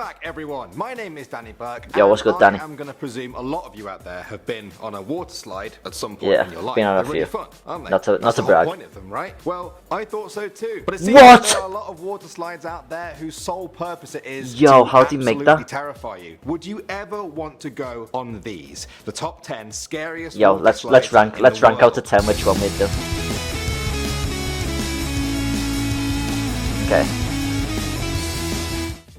back, everyone. My name is Danny Burke. Yo, what's good, Danny? I'm going to presume a lot of you out there have been on a water slide at some point in your life. Been on a They're few. really fun, aren't they? Not to That's the brag. whole point of them, right? Well, I thought so too. But it seems What? like there are a lot of water slides out there whose sole purpose it is Yo, to how do you make absolutely that? terrify you. Would you ever want to go on these? The top 10 scariest Yo, water let's slides rank in the out world. to 10 which one we'd do. Okay.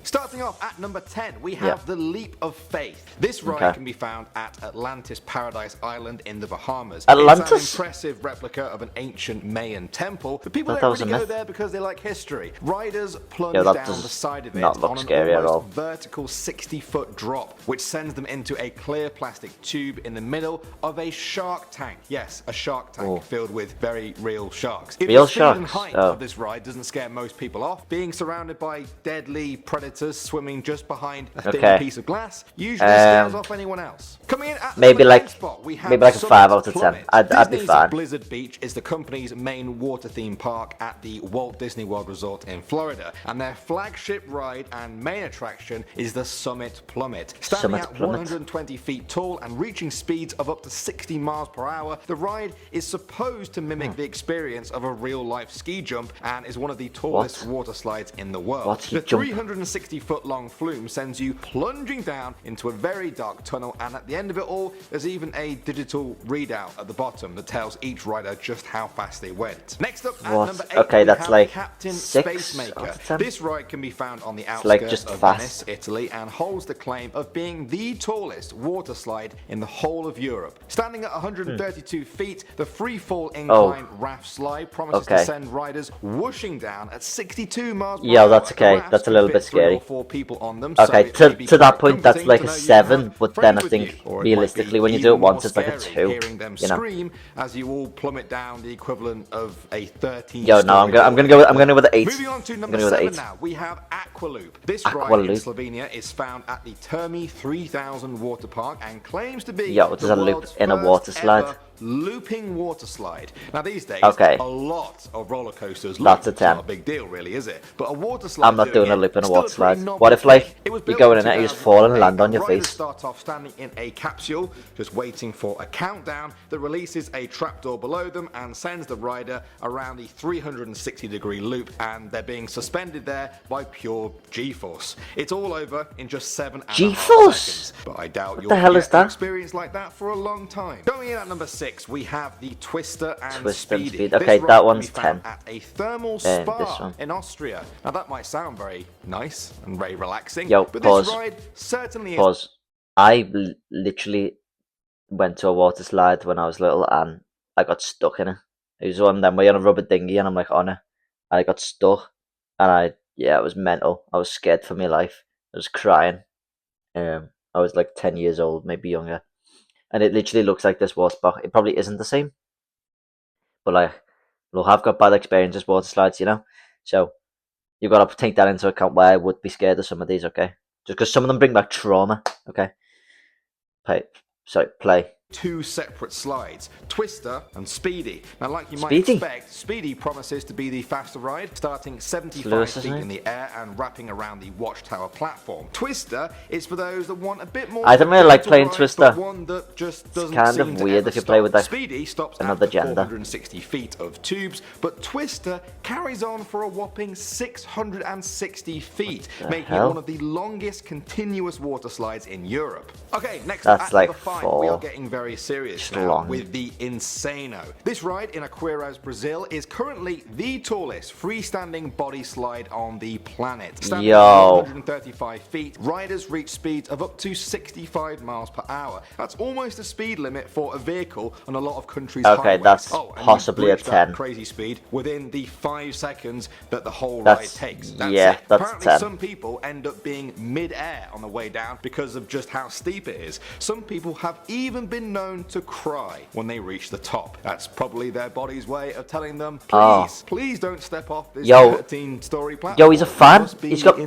Starting off at number 10, we have the Leap of Faith. This ride can be found at Atlantis Paradise Island in the Bahamas. Atlantis? It's an impressive replica of an ancient Mayan temple, but people don't really go there because they like history. Riders plunge down the side of it on an almost vertical 60-foot drop, which sends them into a clear plastic tube in the middle of a shark tank. Yes, a shark tank filled with very real sharks. If the speed and height of this ride doesn't scare most people off, being surrounded by deadly predators swimming just behind a thin piece of glass usually scares off anyone else. Coming in at maybe like spot, we have maybe like a 5 out of 10. I'd be fine. Blizzard Beach is the company's main water theme park at the Walt Disney World Resort in Florida, and their flagship ride and main attraction is the Summit Plummet. Standing at 120 feet tall and reaching speeds of up to 60 miles per hour, the ride is supposed to mimic the experience of a real-life ski jump and is one of the tallest water slides in the world. The 360-foot-long flume sends you plunging down into a very dark tunnel, and at the end of it all, there's even a digital readout at the bottom that tells each rider just how fast they went. Next up at number 8, okay, that's like Captain 6 Spacemaker. This ride can be found on the outskirts of Venice, Italy, and holds the claim of being the tallest water slide in the whole of Europe. Standing at 132 feet, the free-fall incline raft slide promises to send riders whooshing down at 62 miles per hour. Yeah, that's okay. That's a little bit scary. 4 people on them, okay, so to that point, that's like a 7, but then I think realistically, when you do it once, it's like a 2. Hearing them scream as you all plummet down the equivalent of a 13. Yo, no, I'm gonna go with the 8. Moving on to number 7 now, we have Aqualoop. This ride in Slovenia is found at the Termi 3000 water park and claims to be there's a loop in a water slide. Looping water slide. Now these days, a lot of roller coasters loop. That's a 10. Not a big deal, really, is it? But a water slide. I'm not doing a loop in a water slide. What if like you're going in it, you just fall and land on your face? Start off standing in a capsule, just waiting for a countdown that releases a trapdoor below them and sends the rider around the 360-degree loop, and they're being suspended there by pure G-force. It's all over in just 7.5 seconds. But I doubt you'll get an experience like that for a long time. Going in at number 6, we have the Twister and Speedy. Okay, that one's 10. At a thermal spa in Austria. Now that might sound very nice and very relaxing, but this ride certainly is. I literally went to a water slide when I was little and I got stuck in it. It was one of them where you're on a rubber dinghy and I'm like on it, and I got stuck, and it was mental. I was scared for my life. I was crying. I was like 10 years old, maybe younger. And it literally looks like this water park. It probably isn't the same, but like, look, I've got bad experiences water slides, you know. So you've got to take that into account. Where I would be scared of some of these, okay? Just because some of them bring back trauma, okay? Play. 2 separate slides, Twister and Speedy. Now, like you might expect, Speedy promises to be the faster ride, starting 75 feet in the air and wrapping around the watchtower platform. Twister is for those that want a bit more. I don't really like playing Twister. One that just doesn't it's kind of weird if you play with like Speedy stops another at 460 feet of tubes, but Twister carries on for a whopping 660 feet, making it one of the longest continuous water slides in Europe. Okay, next up at number 5, we are getting very serious now with the Insano. This ride in Aquarius, Brazil is currently the tallest freestanding body slide on the planet. Standing at 135 feet, riders reach speeds of up to 65 miles per hour. That's almost the speed limit for a vehicle on a lot of countries' highways. That's possibly a 10. Crazy speed within the 5 seconds that the whole ride takes. That's Apparently 10. some people end up being mid-air on the way down because of just how steep it is. Some people have even been known to cry when they reach the top. That's probably their body's way of telling them, Oh. please don't step off this Yo. 13-story platform. Yo, he's a fan. He's got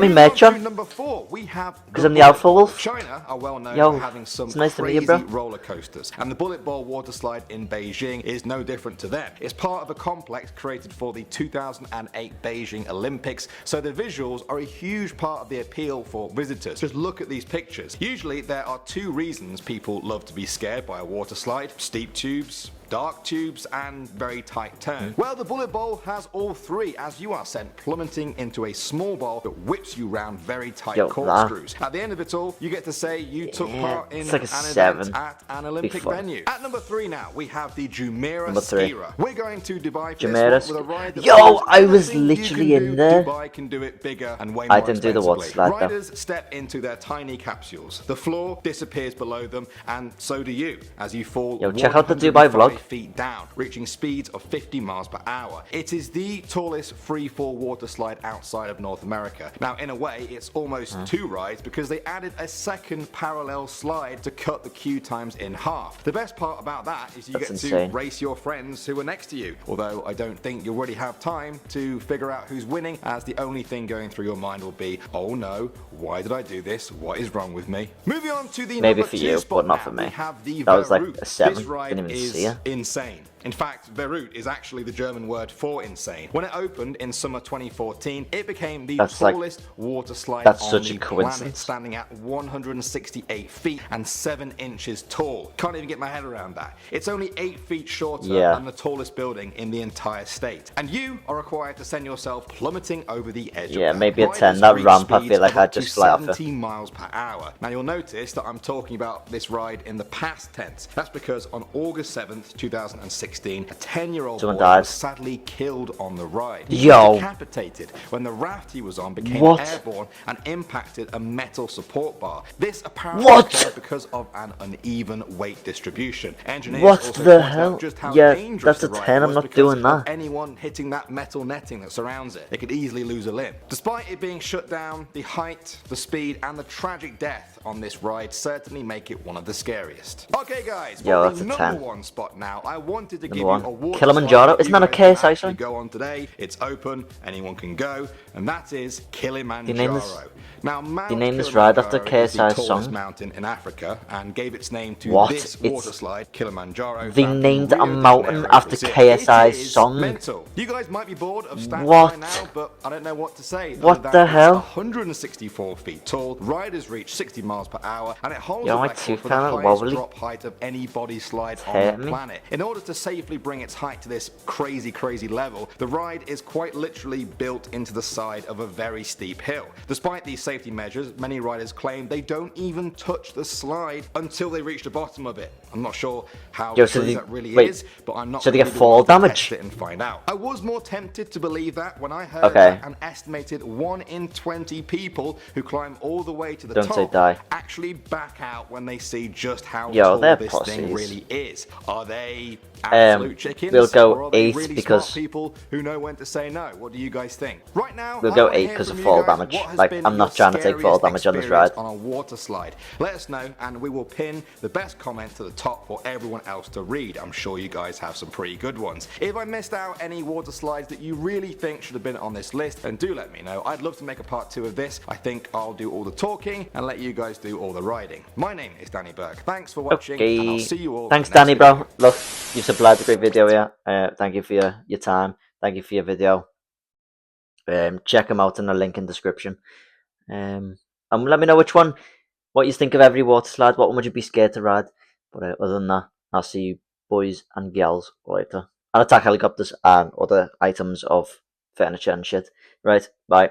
me merch on. Number 4, we have because I'm the Alpha Wolf. China are well known Yo, for having some it's nice to meet you, crazy bro. roller coasters, and the Bullet Bowl water slide in Beijing is no different to them. It's part of a complex created for the 2008 Beijing Olympics, so the visuals are a huge part of the appeal for visitors. Just look at these pictures. Usually there are 2 reasons people love to be scared by a water slide: steep tubes, dark tubes, and very tight turns. Well, the Bullet Bowl has all 3, as you are sent plummeting into a small bowl that whips you round very tight corkscrews. At the end of it all, you get to say you took part in like an 7. event at an Olympic venue. At number 3 now, we have the Jumeirah Skier. We're going to Dubai for this one with a ride that I was literally in there. Dubai can do it bigger and way more I didn't do the water slide though. Riders step into their tiny capsules. The floor disappears below them, and so do you as you fall. Yo, check out the Dubai vlog. Feet down, reaching speeds of 50 miles per hour. It is the tallest free-fall water slide outside of North America. Now, in a way, it's almost 2 rides because they added a second parallel slide to cut the queue times in half. The best part about that is you get to race your friends who are next to you, although I don't think you'll really have time to figure out who's winning, as the only thing going through your mind will be, oh no, why did I do this? What is wrong with me? Moving on to the maybe number for 2 you, spot but not now, for me. we have the That was like Verroute. a 7. This ride Didn't even is see it. insane. In fact, Verroute is actually the German word for insane. When it opened in summer 2014, it became the tallest water slide on the planet, standing at 168 feet and 7 inches tall. Can't even get my head around that. It's only 8 feet shorter than the tallest building in the entire state. And you are required to send yourself plummeting over the edge of that. Maybe a 10. That ramp, I feel like I'd just fly off it. 17 miles per hour. Now you'll notice that I'm talking about this ride in the past tense. That's because on August 7th, 2016, a 10-year-old boy was sadly killed on the ride. He was decapitated when the raft he was on became airborne and impacted a metal support bar. This apparently occurred because of an uneven weight distribution. Engineers also point out just how dangerous the ride was because of anyone hitting that metal netting that surrounds it. They could easily lose a limb. Despite it being shut down, the height, the speed, and the tragic death on this ride certainly make it one of the scariest. Okay guys, for the number 1 spot now, I wanted to give you a water Kilimanjaro. slide Isn't that a KSI song? Go on today. It's open, anyone can go, and that is Kilimanjaro. Now, Mount named this ride after Kilimanjaro is the KSI's tallest song? mountain in Africa and gave its name to this water slide, Kilimanjaro. They named a mountain after KSI's song? Mental. You guys might be bored of stats by now, but I don't know what to say. What the hell? 164 feet tall. Riders reach 60 miles per hour, and it holds a record for the kinda highest wobbly. drop height of any body slide on the planet. In order to safely bring its height to this crazy level, the ride is quite literally built into the side of a very steep hill. Despite these safety measures, many riders claim they don't even touch the slide until they reach the bottom of it. I'm not sure how true that really is, but I'm not they get fall damage? Test it and find out. I was more tempted to believe that when I heard that an estimated 1 in 20 people who climb all the way to the top actually back out when they see just how tall this thing really is. Are they absolute chickens? We'll go or are they 8 really because smart people who know when to say no? What do you guys think? Right now, we'll go 8 because of fall damage. Like, I'm not trying to take fall damage on this ride. On a water slide. Let us know, and we will pin the best comment to the top for everyone else to read. I'm sure you guys have some pretty good ones. If I missed out any water slides that you really think should have been on this list, then do let me know. I'd love to make a part 2 of this. I think I'll do all the talking and let you guys do all the riding. My name is Danny Burke. Thanks for watching, and I'll see you all. Thanks, Danny, bro. Look, you've supplied a great video here. Thank you for your time. Thank you for your video. Check them out in the link in the description. And let me know what you think of every water slide. What one would you be scared to ride? But other than that, I'll see you boys and girls later. And attack helicopters and other items of furniture and shit. Right, bye.